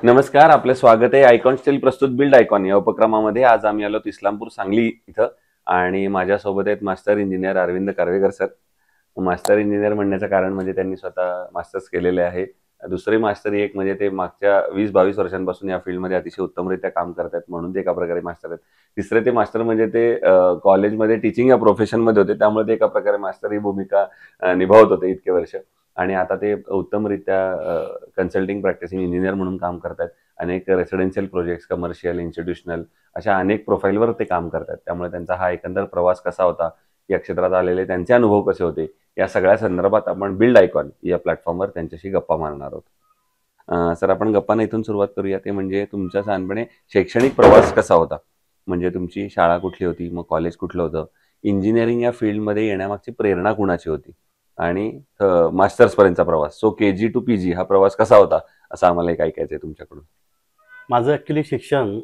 नमस्कार, आपलं स्वागत आहे आयकॉन स्टील प्रस्तुत बिल्ड आयकॉन या उपक्रमामध्ये. आज आम्ही आलो इस्लामपूर सांगली इथं आणि माझ्यासोबत आहेत master engineer Arvind Karvekar sir. Master engineer म्हणण्याचं कारण म्हणजे त्यांनी स्वतः मास्टर्स केलेले आहे. दुसरी मास्टरी एक म्हणजे ते मागच्या 20-22 वर्षांपासून या फील्डमध्ये अतिशय उत्तमरित्या काम करतात म्हणून ते एका प्रकारे मास्टर आहेत. तिसरे ते मास्टर म्हणजे ते कॉलेजमध्ये टीचिंग या प्रोफेशनमध्ये होते, त्यामुळे ते एका प्रकारे मास्टर ही भूमिका निभावत होते इतके वर्ष. आणि आता ते उत्तमरित्या कन्सल्टिंग प्रॅक्टिसिंग इंजिनियर म्हणून काम करतात. अनेक रेसिडेन्शियल प्रोजेक्ट्स, कमर्शियल, इन्स्टिट्यूशनल अशा अनेक प्रोफाईलवर ते काम करतात. त्यामुळे त्यांचा हा एकंदर प्रवास कसा होता, या क्षेत्रात आलेले त्यांचे अनुभव कसे होते, या सगळ्या संदर्भात आपण बिल्ड आयकॉन या प्लॅटफॉर्मवर त्यांच्याशी गप्पा मारणार आहोत. सर, आपण गप्पांना इथून सुरुवात करूया. ते म्हणजे तुमच्या लहानपणी शैक्षणिक प्रवास कसा होता, म्हणजे तुमची शाळा कुठली होती, मग कॉलेज कुठलं होतं, इंजिनिअरिंग या फील्डमध्ये येण्यामागची प्रेरणा कुणाची होती आणि मास्टर्स पर्यंतचा प्रवास, सो KG to PG हा प्रवास कसा होता, असं आम्हाला एक ऐकायचं आहे तुमच्याकडून. माझं ॲक्च्युली शिक्षण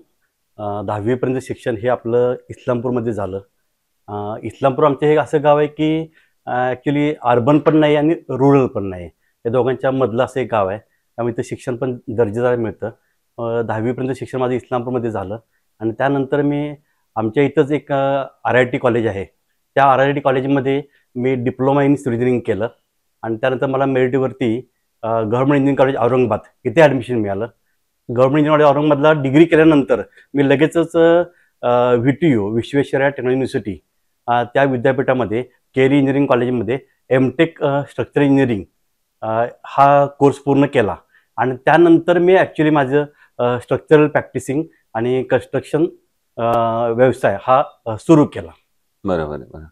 10वी पर्यंत शिक्षण हे आपलं इस्लामपूरमध्ये झालं. इस्लामपूर आमचं हे असं गाव आहे की ॲक्च्युली अर्बन पण नाही आणि रुरल पण नाही, या दोघांच्या मधलं असं एक गाव आहे. त्यामुळे इथं शिक्षण पण दर्जेदार मिळतं. 10वीपर्यंत शिक्षण माझं इस्लामपूरमध्ये झालं आणि त्यानंतर मी आमच्या इथंच एक RIT कॉलेज आहे, त्या RIT कॉलेजमध्ये मी डिप्लोमा इन सिव्हिल इंजिनिअरिंग केलं आणि त्यानंतर मला मेरिटवरती गव्हर्नमेंट इंजिनिअरिंग कॉलेज औरंगाबाद इथे ॲडमिशन मिळालं. गव्हर्नमेंट इंजिनिअरिंग कॉलेज औरंगाबादला डिग्री केल्यानंतर मी लगेचच VTU विश्वेश्वरय्या टेक्नॉलॉजी युनिव्हर्सिटी त्या विद्यापीठामध्ये केरी इंजिनिअरिंग कॉलेजमध्ये MTech स्ट्रक्चर इंजिनिअरिंग हा कोर्स पूर्ण केला आणि त्यानंतर मी ॲक्च्युली माझं स्ट्रक्चरल प्रॅक्टिसिंग आणि कन्स्ट्रक्शन व्यवसाय हा सुरू केला. बरोबर आहे, बरोबर.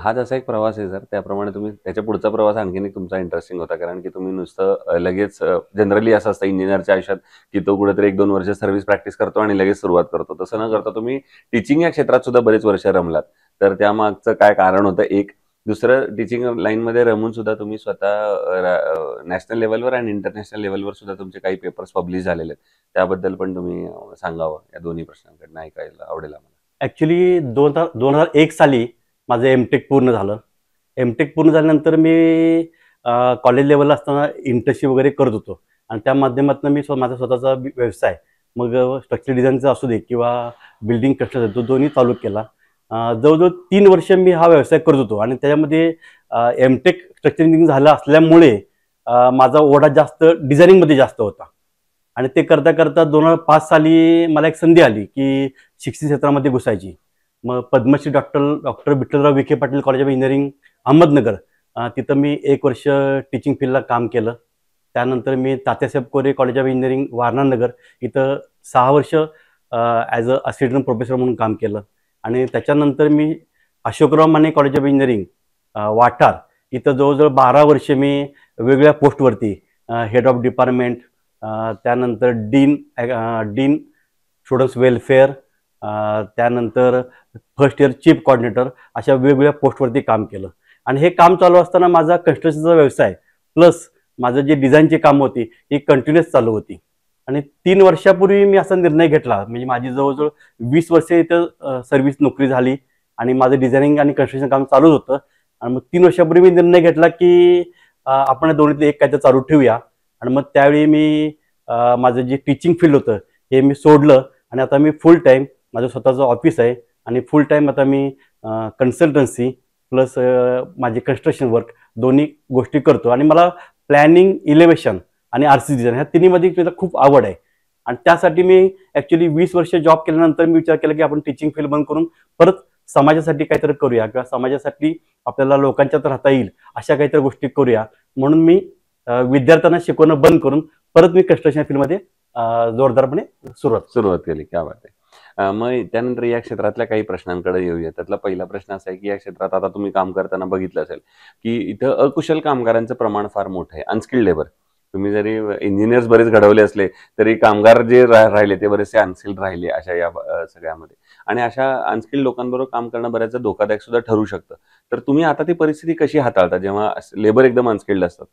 हा जसा एक प्रवास आहे सर, त्याप्रमाणे तुम्ही त्याच्या पुढचा प्रवास आणखीन एक तुमचा इंटरेस्टिंग होता, कारण की तुम्ही नुसतं लगेच जनरली असं असतं इंजिनिअरच्या आयुष्यात की तो कुठेतरी 1-2 वर्ष सर्व्हिस प्रॅक्टिस करतो आणि लगेच सुरुवात करतो. तसं न करता तुम्ही टीचिंग या क्षेत्रात सुद्धा बरेच वर्ष रमलात. तर त्यामागचं काय कारण होतं एक? दुसरं, टीचिंग लाईनमध्ये रमून सुद्धा तुम्ही स्वतः नॅशनल लेवलवर आणि इंटरनॅशनल लेवलवर सुद्धा तुमचे काही पेपर्स पब्लिश झालेले आहेत, त्याबद्दल पण तुम्ही सांगावं. या दोन्ही प्रश्नांकडनं ऐकायला आवडेल आम्हाला. ॲक्च्युली 2001 साली माझं MTech पूर्ण झालं. MTech पूर्ण झाल्यानंतर मी कॉलेज लेवलला असताना इंटर्नशिप वगैरे करत होतो आणि त्या माध्यमातून मी माझा स्वतःचा व्यवसाय, मग स्ट्रक्चर डिझाईनचा असू दे किंवा बिल्डिंग कन्स्ट्रक्शन, तो दोन्ही चालू केला. जवळजवळ 3 वर्ष मी हा व्यवसाय करत होतो आणि त्याच्यामध्ये MTech स्ट्रक्चर इंजिनिअरिंग झालं असल्यामुळे माझा ओढा जास्त डिझायनिंगमध्ये जास्त होता आणि ते करता करता 2005 साली मला एक संधी आली की शिक्षण क्षेत्रामध्ये घुसायची. मग Padmashri doctor Vitthalrao Vikhe Patil college of engineering Ahmednagar, तिथं मी 1 वर्ष टीचिंग फील्डला काम केलं. त्यानंतर मी Tatyasaheb Kore college of engineering Warananagar इथं 6 वर्ष ॲज अ असिस्टंट प्रोफेसर म्हणून काम केलं आणि त्याच्यानंतर मी Ashokrao Mane college of engineering Wathar इथं जवळजवळ 12 वर्ष मी वेगवेगळ्या पोस्टवरती हेड ऑफ डिपार्टमेंट, त्यानंतर डीन स्टुडंट्स वेलफेअर, त्यानंतर फर्स्ट इयर चीफ कोऑर्डिनेटर, अशा वेगवेगळ्या पोस्टवरती काम केलं. आणि हे काम चालू असताना माझा कन्स्ट्रक्शनचा व्यवसाय प्लस माझं जे डिझाईनची कामं होती ही कंटिन्युअस चालू होती. आणि 3 वर्षापूर्वी मी असा निर्णय घेतला, म्हणजे माझी जवळजवळ 20 वर्षे इथं सर्व्हिस नोकरी झाली आणि माझं डिझायनिंग आणि कन्स्ट्रक्शन काम चालूच होतं. आणि मग 3 वर्षापूर्वी मी निर्णय घेतला की आपण दोन्हीतलं एक काहीतरी चालू ठेवूया. आणि मग त्यावेळी मी माझं जे टीचिंग फील्ड होतं हे मी सोडलं आणि आता मी फुल टाईम माझं स्वतःचं ऑफिस आहे आणि फुल टाईम आता मी कन्सल्टन्सी प्लस माझे कन्स्ट्रक्शन वर्क दोन्ही गोष्टी करतो. आणि मला प्लॅनिंग, इलेव्हेशन आणि RC डिझाईन ह्या तिन्हीमध्ये मला खूप आवड आहे. आणि त्यासाठी मी ॲक्च्युली 20 वर्ष जॉब केल्यानंतर मी विचार केला की आपण टीचिंग फील्ड बंद करून परत समाजासाठी काहीतरी करूया किंवा समाजासाठी आपल्याला लोकांच्यात राहता येईल अशा काहीतरी गोष्टी करूया. म्हणून मी विद्यार्थ्यांना शिकवणं बंद करून परत मी कन्स्ट्रक्शन फील्डमध्ये जोरदारपणे सुरुवात केली. क्या बात आहे. मग त्यानंतर या क्षेत्रातल्या काही प्रश्नांकडे येऊया. त्यातला पहिला प्रश्न असा आहे की या क्षेत्रात आता तुम्ही काम करताना बघितलं असेल की इथं अकुशल कामगारांचं प्रमाण फार मोठं आहे, अनस्किल्ड लेबर. तुम्ही जरी इंजिनियर्स बरेच घडवले असले तरी कामगार जे राहिले ते बरेचसे अनस्किल्ड राहिले अशा या सगळ्यामध्ये. आणि अशा अनस्किल्ड लोकांबरोबर काम करणं बऱ्याचदा धोकादायक सुद्धा ठरू शकतं. तर तुम्ही आता ती परिस्थिती कशी हाताळता जेव्हा लेबर एकदम अनस्किल्ड असतात?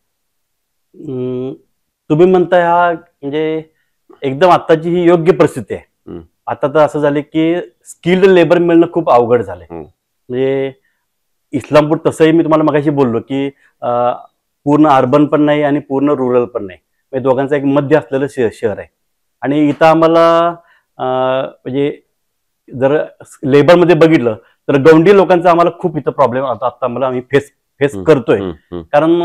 तुम्ही म्हणताय हा म्हणजे एकदम आत्ताची ही योग्य परिस्थिती आहे. आता तर असं झालं की स्किल्ड लेबर मिळणं खूप अवघड झालंय. म्हणजे इस्लामपूर तसंही मी तुम्हाला मगाशी बोललो की पूर्ण अर्बन पण नाही आणि पूर्ण रुरल पण नाही, म्हणजे दोघांचा एक मध्य असलेलं शहर आहे. आणि इथं आम्हाला म्हणजे जर लेबरमध्ये बघितलं तर गवंडी लोकांचा आम्हाला खूप इथं प्रॉब्लेम आता आता आम्हाला आम्ही फेस करतोय. कारण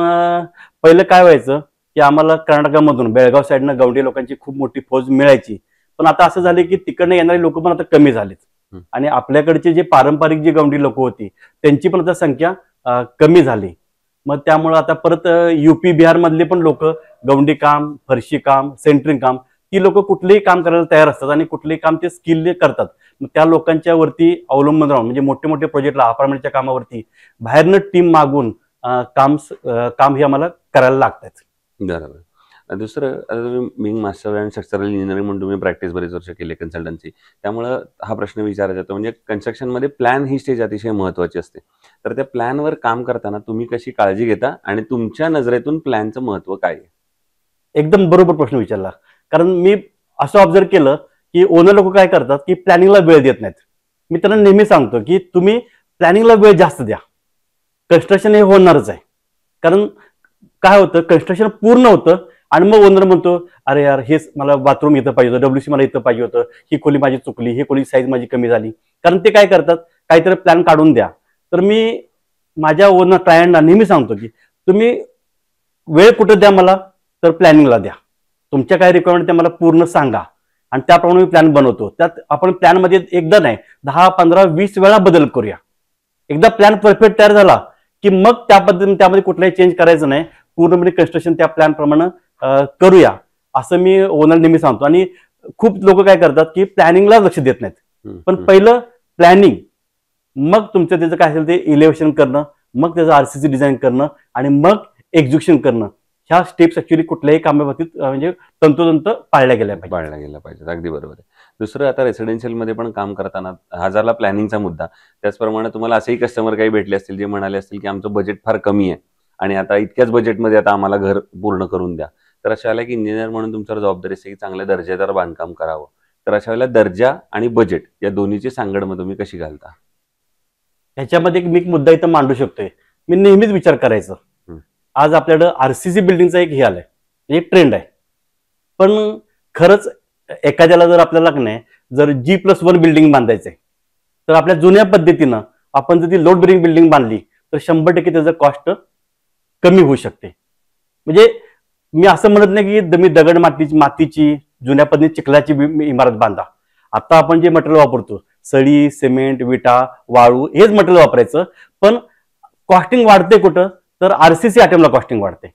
पहिलं काय व्हायचं की आम्हाला कर्नाटकामधून बेळगाव साईडनं गवंडी लोकांची खूप मोठी फौज मिळायची, पण आता असं झालं की तिकडनं येणारे लोक पण आता कमी झालेत आणि आपल्याकडचे जे पारंपरिक जे गवंडी लोक होती त्यांची पण आता संख्या कमी झाली. मग त्यामुळे आता परत युपी बिहार मधले पण लोक गवंडी काम, फरशी काम, सेंटरिंग काम, ती लोक कुठलेही काम करायला तयार असतात आणि कुठलेही काम ते स्किल करतात. मग त्या लोकांच्या वरती अवलंबून राहून म्हणजे मोठे मोठे प्रोजेक्टला अपार्टमेंटच्या कामावरती बाहेरनं टीम मागून काम हे आम्हाला करायला लागतात. बरोबर. दुसरं, आता तुम्ही being master and structural engineering म्हणून तुम्ही प्रॅक्टिस बरेच वर्ष केली कन्सल्टन्सी, त्यामुळं हा प्रश्न विचारायचा होता. म्हणजे कन्स्ट्रक्शनमध्ये प्लॅन ही स्टेज अतिशय महत्त्वाची असते. तर त्या प्लॅनवर काम करताना तुम्ही कशी काळजी घेता आणि तुमच्या नजरेतून प्लॅनचं महत्त्व काय आहे? एकदम बरोबर प्रश्न विचारला. कारण मी असं ऑब्झर्व केलं की ओनर लोक काय करतात की प्लॅनिंगला वेळ देत नाहीत. मी त्यांना नेहमी सांगतो की तुम्ही प्लॅनिंगला वेळ जास्त द्या, कन्स्ट्रक्शन हे होणारच आहे. कारण काय होतं, कन्स्ट्रक्शन पूर्ण होतं आणि मग ओनर म्हणतो अरे यार हेच मला बाथरूम इथं पाहिजे होतं, WC मला इथं पाहिजे होतं, ही खोली माझी चुकली, ही खोली साईज माझी कमी झाली. कारण ते काय करतात, काहीतरी प्लॅन काढून द्या. तर मी माझ्या ओनर क्लायंटला नेहमी सांगतो की तुम्ही वेळ कुठं द्या मला, तर प्लॅनिंगला द्या. तुमच्या काय रिक्वायरमेंट ते मला पूर्ण सांगा आणि त्याप्रमाणे मी प्लॅन बनवतो. त्यात आपण प्लॅनमध्ये एकदा नाही 10, 15, 20 वेळा बदल करूया. एकदा प्लॅन परफेक्ट तयार झाला की मग त्या पद्धतीने त्यामध्ये कुठलाही चेंज करायचं नाही, पूर्णपणे कन्स्ट्रक्शन त्या प्लॅन प्रमाणे करूया असं मी ओनर नेहमी सांगतो. आणि खूप लोक काय करतात की प्लॅनिंगला लक्ष देत नाहीत. पण पहिलं प्लॅनिंग, मग तुमचं त्याचं काय असेल ते इलेव्हेशन करणं, मग त्याचं RCC डिझाईन करणं आणि मग एक्झिक्युशन करणं, ह्या स्टेप्स ऍक्च्युली कुठल्याही कामाबाबतीत म्हणजे तंतोतंत पाळल्या गेल्या पाहिजेत. अगदी बरोबर आहे. दुसरं, आता रेसिडेन्शियलमध्ये पण काम करताना हा झाला प्लॅनिंगचा मुद्दा. त्याचप्रमाणे तुम्हाला असेही कस्टमर काही भेटले असतील जे म्हणाले असतील की आमचं बजेट फार कमी आहे आणि आता इतक्याच बजेटमध्ये आता आम्हाला घर पूर्ण करून द्या. तर अशा वेळेला की इंजिनियर म्हणून तुमच्यावर जबाबदारी असते की चांगल्या दर्जेदार बांधकाम करावं. तर अशा वेळेला दर्जा आणि बजेट या दोन्हीची सांगड मग तुम्ही कशी घालता? ह्याच्यामध्ये मी एक मुद्दा इथं मांडू शकतोय. मी नेहमीच विचार करायचं, आज आपल्याकडं RCC बिल्डिंगचा एक हे आलाय, एक ट्रेंड आहे. पण खरंच एखाद्याला जर आपल्याला नाही जर G+1 बिल्डिंग बांधायचंय तर आपल्या जुन्या पद्धतीनं आपण जर ती लोड बेरिंग बिल्डिंग बांधली तर 100% त्याचं कॉस्ट कमी होऊ शकते. म्हणजे मी असं म्हणत नाही की तुम्ही दगड मातीची जुन्या पद्धतीने चिखलाची इमारत बांधा. आता आपण जे मटेरियल वापरतो सळी, सिमेंट, विटा, वाळू हेच मटेरियल वापरायचं. पण कॉस्टिंग वाढते कुठं, तर RCC आयटमला कॉस्टिंग वाढते.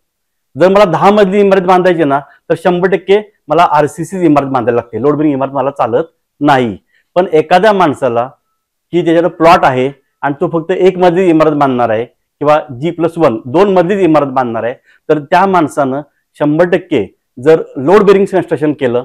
जर मला 10 मजली इमारत बांधायची ना तर 100% मला RCC इमारत बांधायला लागते, लोड बेरिंग इमारत मला चालत नाही. पण एखाद्या माणसाला की त्याच्याकडे प्लॉट आहे आणि तो फक्त 1 मजली इमारत बांधणार आहे किंवा G+1 2 मजली इमारत बांधणार आहे, तर त्या माणसानं 100% जर लोड बेरिंग कन्स्ट्रक्शन केलं,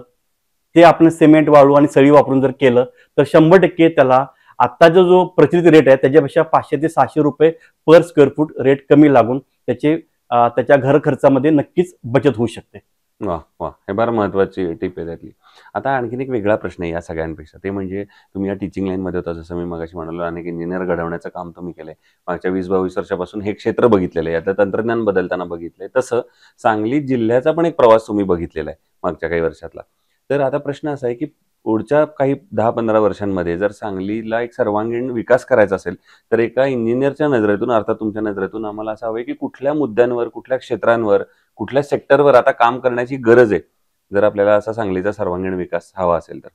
ते आपण सिमेंट, वाळू आणि सळी वापरून जर केलं तर 100% त्याला आत्ताचा जो प्रचलित रेट आहे त्याच्यापेक्षा 500 ते 600 रुपये पर स्क्वेअर फूट रेट कमी लागून त्याच्या घर खर्चामध्ये नक्कीच बचत होऊ शकते. वा वा, हे फार महत्वाची टिप आहे त्यातली. आता आणखीन एक वेगळा प्रश्न आहे या सगळ्यांपेक्षा, ते म्हणजे तुम्ही या टीचिंग लाईनमध्ये होता, जसं मी मगाशी म्हणालो अनेक इंजिनियर घडवण्याचं काम तुम्ही केलंय. मागच्या 20-22 वर्षापासून हे क्षेत्र बघितलेलं आहे, आता तंत्रज्ञान बदलताना बघितलंय. तसं सांगली जिल्ह्याचा पण एक प्रवास तुम्ही बघितलेला आहे मागच्या काही वर्षातला. तर आता प्रश्न असा आहे की पुढच्या काही 10-15 वर्षांमध्ये जर सांगलीला एक सर्वांगीण विकास करायचा असेल तर एका इंजिनियरच्या नजरेतून, अर्थात तुमच्या नजरेतून, आम्हाला असं हवं की कुठल्या मुद्द्यांवर, कुठल्या क्षेत्रांवर, कुठल्या सेक्टरवर आता काम करण्याची गरज आहे जर आपल्याला असा सांगलीचा सर्वांगीण विकास हवा असेल तर?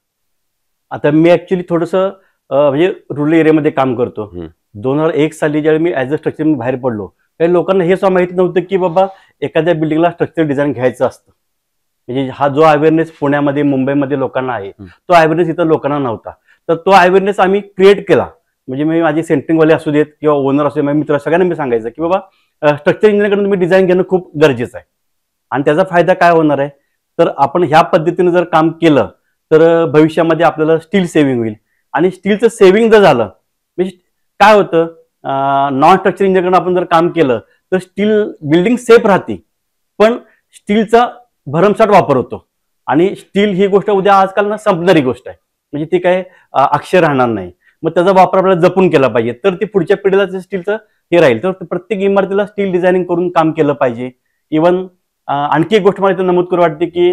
आता मी ऍक्च्युली थोडंसं म्हणजे रूरल एरियामध्ये काम करतो. 2001 साली ज्यावेळी मी ऍज अ स्ट्रक्चर बाहेर पडलो काही लोकांना हे सुद्धा माहिती नव्हतं की बाबा एखाद्या बिल्डिंगला स्ट्रक्चर डिझाईन घ्यायचं असतं. म्हणजे हा जो अवेअरनेस पुण्यामध्ये, मुंबईमध्ये लोकांना आहे तो अवेअरनेस इथं लोकांना नव्हता. तर तो अवेअरनेस आम्ही क्रिएट केला. म्हणजे मी माझे सेंटरिंगवाले असू देत किंवा ओनर असू दे, माझे मित्र, सगळ्यांना मी सांगायचं की बाबा स्ट्रक्चर इंजिनिअरकडून तुम्ही डिझाईन घेणं खूप गरजेचं आहे. आणि त्याचा फायदा काय होणार आहे, तर आपण ह्या पद्धतीने जर काम केलं तर भविष्यामध्ये आपल्याला स्टील सेव्हिंग होईल. आणि स्टीलचं सेव्हिंग जर झालं म्हणजे काय होतं, नॉन स्ट्रक्चर इंजिनिअरकडून आपण जर काम केलं तर स्टील बिल्डिंग सेफ राहते, पण स्टीलचा भरमसाठ वापर होतो. आणि स्टील ही गोष्ट उद्या आजकाल ना संपणारी गोष्ट आहे, म्हणजे ती काय अक्षय राहणार नाही. मग त्याचा वापर आपल्याला जपून केला पाहिजे, तर ती पुढच्या पिढीला स्टीलचं हे राहील. तर प्रत्येक इमारतीला स्टील डिझायनिंग करून काम केलं पाहिजे. इव्हन आणखी एक गोष्ट मला इथं नमूद करू वाटते की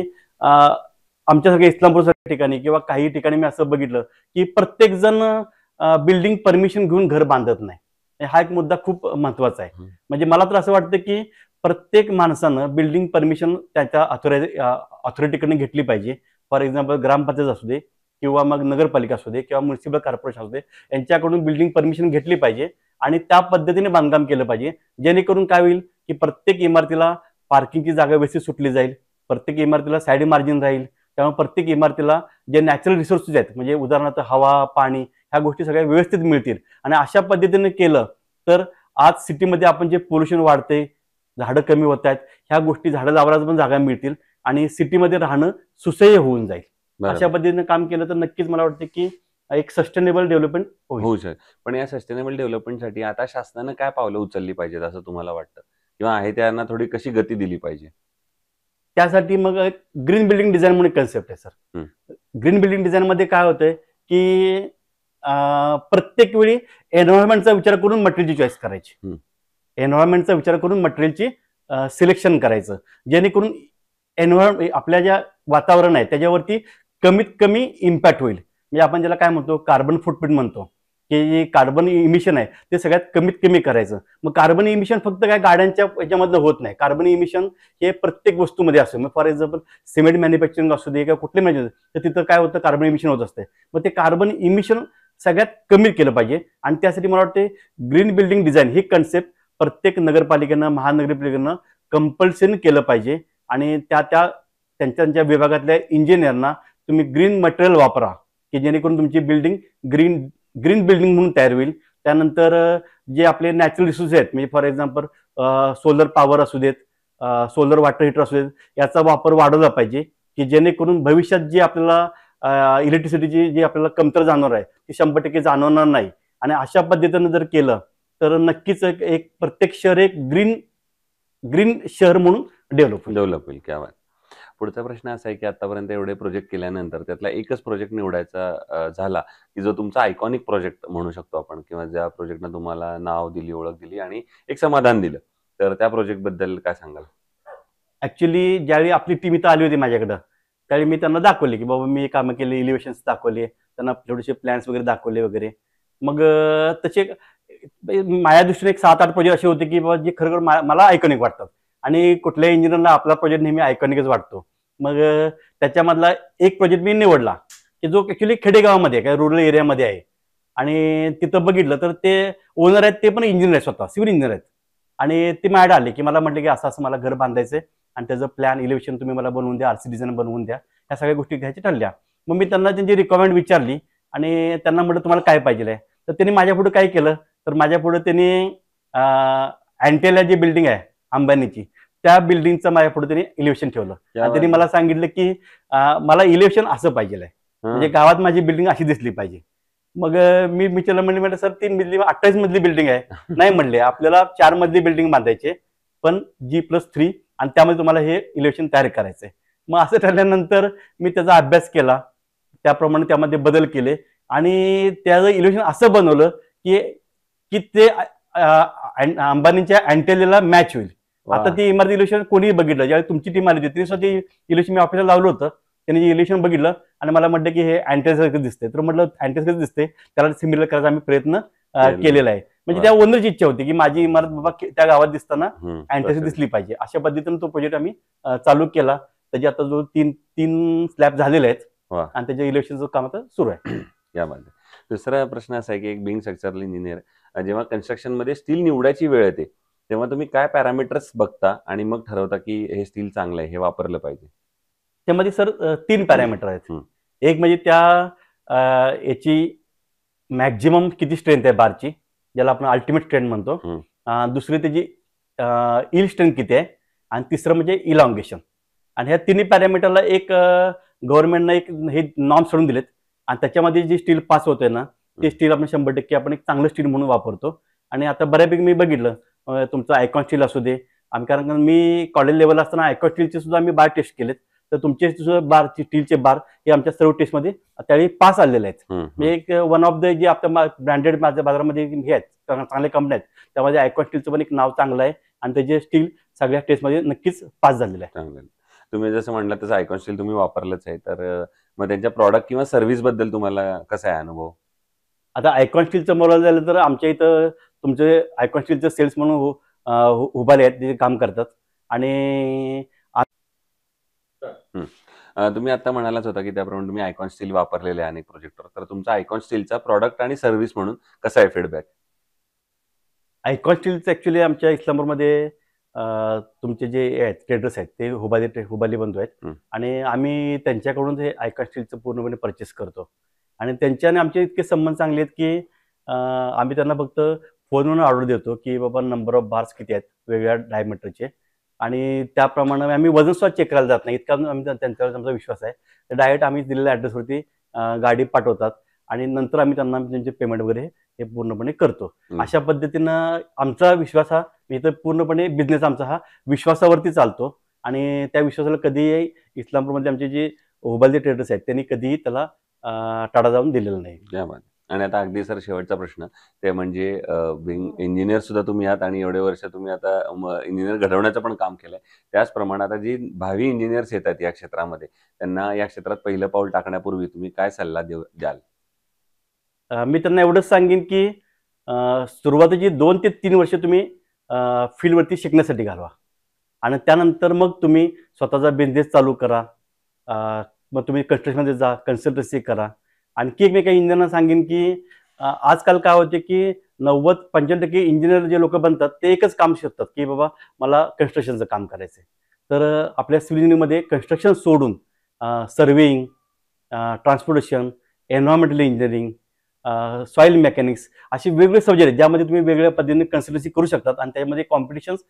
आमच्यासारख्या इस्लामपूरसारख्या ठिकाणी किंवा काही ठिकाणी मी असं बघितलं की प्रत्येक जण बिल्डिंग परमिशन घेऊन घर बांधत नाही. हा एक मुद्दा खूप महत्वाचा आहे. म्हणजे मला तर असं वाटतं की प्रत्येक माणसानं बिल्डिंग परमिशन त्याच्या ऑथॉरिटीकडे घेतली पाहिजे. फॉर एक्झाम्पल ग्रामपंचायत असू दे किंवा मग नगरपालिका असू दे किंवा म्युन्सिपल कॉर्पोरेशन असू दे, यांच्याकडून बिल्डिंग परमिशन घेतली पाहिजे आणि त्या पद्धतीने बांधकाम केलं पाहिजे. जेणेकरून काय होईल की प्रत्येक इमारतीला पार्किंगची जागा व्यवस्थित सुटली जाईल, प्रत्येक इमारतीला साईड मार्जिन राहील. त्यामुळे प्रत्येक इमारतीला जे नॅचरल रिसोर्सेस आहेत, म्हणजे उदाहरणार्थ हवा, पाणी, ह्या गोष्टी सगळ्या व्यवस्थित मिळतील. आणि अशा पद्धतीने केलं तर आज सिटीमध्ये आपण जे पोल्युशन वाढते, झाडं कमी होत आहेत, ह्या गोष्टी झाडं लावायला पण जागा मिळतील आणि सिटीमध्ये राहणं सुसह्य होऊन जाईल. अशा पद्धतीने काम केलं तर नक्कीच मला वाटतं की एक सस्टेनेबल डेव्हलपमेंट होऊ शकते. पण या सस्टेनेबल डेव्हलपमेंटसाठी आता शासनानं काय पावलं उचलली पाहिजेत असं तुम्हाला वाटतं, किंवा आहे त्यांना थोडी कशी गती दिली पाहिजे? त्यासाठी मग ग्रीन बिल्डिंग डिझाईन म्हणून कन्सेप्ट आहे सर. ग्रीन बिल्डिंग डिझाईन मध्ये काय होतंय की प्रत्येक वेळी एन्व्हायरमेंटचा विचार करून मटेरियलची चॉईस करायची, एन्व्हायरमेंटचा विचार करून मटेरियलची सिलेक्शन करायचं, जेणेकरून आपल्या ज्या वातावरण आहे त्याच्यावरती कमीत कमी इम्पॅक्ट होईल. म्हणजे आपण ज्याला काय म्हणतो कार्बन फुटप्रिंट म्हणतो, की जे कार्बन इमिशन आहे ते सगळ्यात कमीत कमी करायचं. मग कार्बन इमिशन फक्त काय गाड्यांच्या याच्यामधलं होत नाही. कार्बन इमिशन हे प्रत्येक वस्तूमध्ये असतं. मग फॉर एक्झाम्पल सिमेंट मॅन्युफॅक्चरिंग असू दे किंवा कुठले मॅन्युफॅक्चरिंग, तर तिथं काय होतं कार्बन इमिशन होत असते. मग ते कार्बन इमिशन सगळ्यात कमी केलं पाहिजे. आणि त्यासाठी मला वाटते ग्रीन बिल्डिंग डिझाईन ही कन्सेप्ट प्रत्येक नगरपालिकेनं, महानगरपालिकेनं कंपल्सरी केलं पाहिजे. आणि त्यांच्या विभागातल्या इंजिनियरना तुम्ही ग्रीन मटेरियल वापरा, की जेणेकरून तुमची बिल्डिंग ग्रीन बिल्डिंग म्हणून तयार होईल. त्यानंतर जे आपले नॅचरल रिसोर्सेस आहेत, म्हणजे फॉर एक्झाम्पल सोलर पॉवर असू देत, सोलर वॉटर हीटर असू देत, याचा वापर वाढवला पाहिजे, की जेणेकरून भविष्यात जी आपल्याला इलेक्ट्रिसिटीची जी आपल्याला कमतरता जाणवणार आहे ती 100% जाणवणार नाही. आणि अशा पद्धतीनं जर केलं तर नक्कीच एक प्रत्येक शहर एक ग्रीन शहर म्हणून डेव्हलप होईल. क्या बात. पुढचा प्रश्न असा आहे की आतापर्यंत एवढे प्रोजेक्ट केल्यानंतर त्यातला एकच प्रोजेक्ट निवडायचा झाला की जो तुमचा आयकॉनिक प्रोजेक्ट म्हणू शकतो आपण, किंवा ज्या प्रोजेक्टनं तुम्हाला नाव दिली, ओळख दिली आणि एक समाधान दिलं, तर त्या प्रोजेक्ट बद्दल काय सांगाल? ऍक्च्युली ज्यावेळी आपली टीम इथं आली होती माझ्याकडं, त्यावेळी मी त्यांना दाखवले की बाबा मी कामं केली, इलिव्हेशन्स दाखवले, त्यांना थोडेसे प्लॅन्स वगैरे दाखवले वगैरे. मग तसे माझ्या दृष्टीने एक 7-8 प्रोजेक्ट असे होते की बाबा जे खरोखर मला आयकॉनिक वाटतात. आणि कुठल्याही इंजिनियरला आपला प्रोजेक्ट नेहमी आयकॉनिकच वाटतो. मग त्याच्यामधला एक प्रोजेक्ट मी निवडला की जो ऍक्च्युली खेडेगावामध्ये काय रुरल एरियामध्ये आहे. आणि तिथं बघितलं तर ते ओनर आहेत ते पण इंजिनियर आहेत, स्वतः सिव्हिल इंजिनियर आहेत. आणि ते माझ्याकडे आले की मला म्हटले की असं असं मला घर बांधायचंय आणि त्याचं प्लॅन इलेव्हेशन तुम्ही मला बनवून द्या, आरसी डिझाईन बनवून द्या, ह्या सगळ्या गोष्टी घ्यायच्या ठरल्या. मग मी त्यांना त्यांची रिक्वायरमेंट विचारली आणि त्यांना म्हटलं तुम्हाला काय पाहिजे आहे. तर त्यांनी माझ्या पुढे काय केलं, तर माझ्या पुढे त्यांनी अँटेला जी बिल्डिंग आहे अंबानीची, त्या बिल्डिंगचं माझ्या पुढे त्यांनी इलेव्हेशन ठेवलं. आणि त्यांनी मला सांगितलं की मला इलेव्हेशन असं पाहिजे आहे, म्हणजे गावात माझी बिल्डिंग अशी दिसली पाहिजे. मग मी विचारलं, म्हटलं सर 3 मजली 28 मजली बिल्डिंग आहे. नाही म्हणले, आपल्याला 4 मजली बिल्डिंग बांधायचे, पण G+3, आणि त्यामध्ये तुम्हाला हे इलेव्हेशन तयार करायचंय. मग असं ठरल्यानंतर मी त्याचा अभ्यास केला, त्याप्रमाणे त्यामध्ये बदल केले आणि त्याचं इलेव्हेशन असं बनवलं की ते अंबानीच्या अँटेलियाला मॅच होईल. आता ती इमारती इलेव्हेशन कोणीही बघितलं, ज्यावेळी तुमची टीम आली होती त्यांनी स्वतः इलेव्हेशन मी ऑफिसला लावलं होतं, त्यांनी इलेव्हेशन बघितलं आणि मला म्हटलं की हे अँटेलियासारखं दिसतंय. तर म्हटलं अँटेलियासारखं दिसतंय, त्याला सिमिलर करायचा आम्ही प्रयत्न केलेला आहे. म्हणजे त्या ओनरची इच्छा होती की माझी इमारत बाबा त्या गावात दिसताना अँटेलिया दिसली पाहिजे. अशा पद्धतीने तो प्रोजेक्ट आम्ही चालू केला. त्याचे आता जो 3 स्लॅब झालेले आहेत आणि त्याच्या इलेव्हेशनचं काम आता सुरू आहे. यामध्ये दुसरा प्रश्न असा आहे की एक बिंग स्ट्रक्चरल इंजिनियर जेव्हा कन्स्ट्रक्शन मध्ये स्टील निवडायची वेळ येते तेव्हा तुम्ही काय पॅरामीटर्स बघता आणि मग ठरवता की हे स्टील चांगलं आहे, हे वापरलं पाहिजे? त्यामध्ये सर 3 पॅरामीटर आहेत. एक म्हणजे त्या याची मॅक्झिमम किती स्ट्रेंथ आहे बारची, ज्याला आपण अल्टिमेट स्ट्रेंथ म्हणतो. दुसरी त्याची इल स्ट्रेंथ किती आहे, आणि तिसरं म्हणजे इलॉंगेशन. आणि ह्या तिन्ही पॅरामीटरला एक गव्हर्नमेंटनं एक हे नॉर्म सोडून दिलेत आणि त्याच्यामध्ये जे स्टील पास होते ना ते स्टील आपण 100% आपण एक चांगलं स्टील म्हणून वापरतो. आणि आता बऱ्यापैकी मी बघितलं तुमचं आयकॉन स्टील असू दे, कारण मी कॉलेज लेवल असताना आयकॉन स्टीलचे सुद्धा आम्ही बार टेस्ट केलेत. तर तुमचे सुद्धा बार स्टीलचे बार हे आमच्या सर्व टेस्टमध्ये त्यावेळी पास आलेले आहेत. म्हणजे एक वन ऑफ द जे आपल्या ब्रँडेड माझ्या बाजारामध्ये हे आहेत चांगल्या कंपन्या आहेत, त्यामध्ये आयकॉन स्टीलचं पण एक नाव चांगलं आहे आणि त्याचे स्टील सगळ्या टेस्टमध्ये नक्कीच पास झालेलं आहे. तुम्ही जसं म्हणलं तसं आयकॉन स्टील तुम्ही वापरलंच आहे, तर मग त्यांच्या प्रॉडक्ट किंवा सर्व्हिस बद्दल तुम्हाला कसा आहे अनुभव? आता आयकॉन स्टीलचं बोलायला झालं तर आमच्या इथं तुमचे आयकॉन स्टीलचे सेल्स म्हणून उभारले आहेत, ते काम करतात. आणि तुम्ही आता म्हणालाच होता की त्याप्रमाणे तुम्ही आयकॉन स्टील वापरलेले आहे अनेक प्रोजेक्टवर, तर तुमचा आयकॉन स्टीलचा प्रॉडक्ट आणि सर्व्हिस म्हणून कसा आहे फीडबॅक? आयकॉन स्टीलचं ॲक्च्युली आमच्या इस्लामपूरमध्ये तुमचे जे आहेत ट्रेडर्स आहेत ते हुबाली बंधू आहेत. हं. आणि आम्ही त्यांच्याकडून हे आयकॉन स्टीलचं पूर्णपणे परचेस करतो. आणि त्यांच्याने आमचे इतके संबंध चांगले आहेत की आम्ही त्यांना फक्त फोनवरून ऑर्डर देतो की बाबा नंबर ऑफ बार्स किती आहेत वेगवेगळ्या डायमीटरचे, आणि त्याप्रमाणे आम्ही वजन सुद्धा चेक करायला जात नाही, इतका आम्ही त्यांच्यावर आमचा विश्वास आहे. तर डायरेक्ट आम्ही दिलेल्या ॲड्रेसवरती गाडी पाठवतात आणि नंतर आम्ही त्यांना त्यांचे पेमेंट वगैरे हे पूर्णपणे करतो. अशा पद्धतीनं आमचा विश्वास हा इथं पूर्णपणे बिझनेस आमचा हा विश्वासावरती चालतो. आणि त्या विश्वासाला कधीही इस्लामपूरमध्ये आमचे जे हुबाली ट्रेडर्स आहेत त्यांनी कधीही त्याला टाळा जाऊन दिलेला नाही. क्या बात! आणि आता अगदी सर शेवटचा प्रश्न, ते म्हणजे बिंग इंजिनियर सुद्धा तुम्ही आहात आणि एवढे वर्ष तुम्ही आता इंजिनियर घडवण्याचं पण काम केलंय. त्याचप्रमाणे आता जी भावी इंजिनियर्स येतात या क्षेत्रामध्ये, त्यांना या क्षेत्रात पहिलं पाऊल टाकण्यापूर्वी तुम्ही काय सल्ला द्याल? मी त्यांना एवढंच सांगेन की सुरुवातीची 2 ते 3 वर्ष तुम्ही फील्डवरती शिकण्यासाठी घालवा आणि त्यानंतर मग तुम्ही स्वतःचा बिझनेस चालू करा. मग तुम्ही कन्स्ट्रक्शनमध्ये जा, कन्सल्टन्सी करा. आणखी एक मी काही इंजिनियरना सांगेन की आजकाल काय होते की 90-95% इंजिनियर जे लोक बनतात ते एकच काम शिकतात की बाबा मला कन्स्ट्रक्शनचं काम करायचं आहे. तर आपल्या सिव्हिल इंजिनिअरिंगमध्ये कन्स्ट्रक्शन सोडून surveying, transportation, environmental engineering, soil mechanics असे वेगवेगळे सब्जेक्ट आहेत ज्यामध्ये तुम्ही वेगवेगळ्या पद्धतीने कन्सल्टन्सी करू शकतात. आणि त्यामध्ये कॉम्पिटिशन्स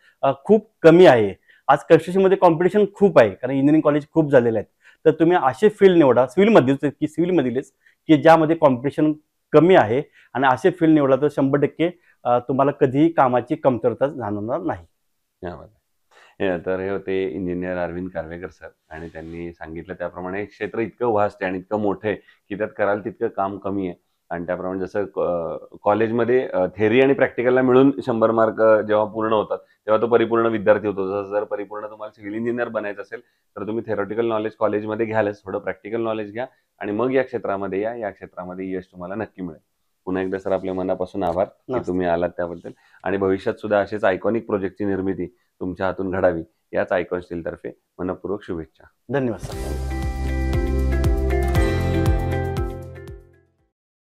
खूप कमी आहे. आज कन्स्ट्रक्शनमध्ये कॉम्पिटिशन खूप आहे कारण इंजिनिअरिंग कॉलेज खूप झालेले आहेत. तर तुम्ही असे फील्ड निवडा सिव्हिलमधीलच की ज्यामध्ये कॉम्पिटिशन कमी आहे, आणि असे फील्ड निवडला तर 100% तुम्हाला कधीही कामाची कमतरता जाणवणार नाही. क्या बात आहे! तर हे होते इंजिनियर अरविंद कारवेकर सर, आणि त्यांनी सांगितलं त्याप्रमाणे हे क्षेत्र इतकं व्हास्ट आहे आणि इतकं मोठं आहे की त्यात कराल तितकं काम कमी आहे. आणि त्याप्रमाणे जसं कॉलेजमध्ये थेअरी आणि प्रॅक्टिकलला मिळून 100 मार्क जेव्हा पूर्ण होतात तेव्हा तो परिपूर्ण विद्यार्थी होतो. जसं जर परिपूर्ण तुम्हाला सिव्हिल इंजिनियर बनायचं असेल तर तुम्ही थेरॉटिकल नॉलेज कॉलेजमध्ये घ्यालच, थोडं प्रॅक्टिकल नॉलेज घ्या आणि मग या क्षेत्रामध्ये या क्षेत्रामध्ये यश तुम्हाला नक्की मिळेल. पुन्हा एकदा सर आपल्या मनापासून आभार की तुम्ही आलात त्याबद्दल, आणि भविष्यात सुद्धा असेच आयकॉनिक प्रोजेक्टची निर्मिती तुमच्या हातून घडावी याच आयकॉन स्टील तर्फे मनपूर्वक शुभेच्छा. धन्यवाद सर.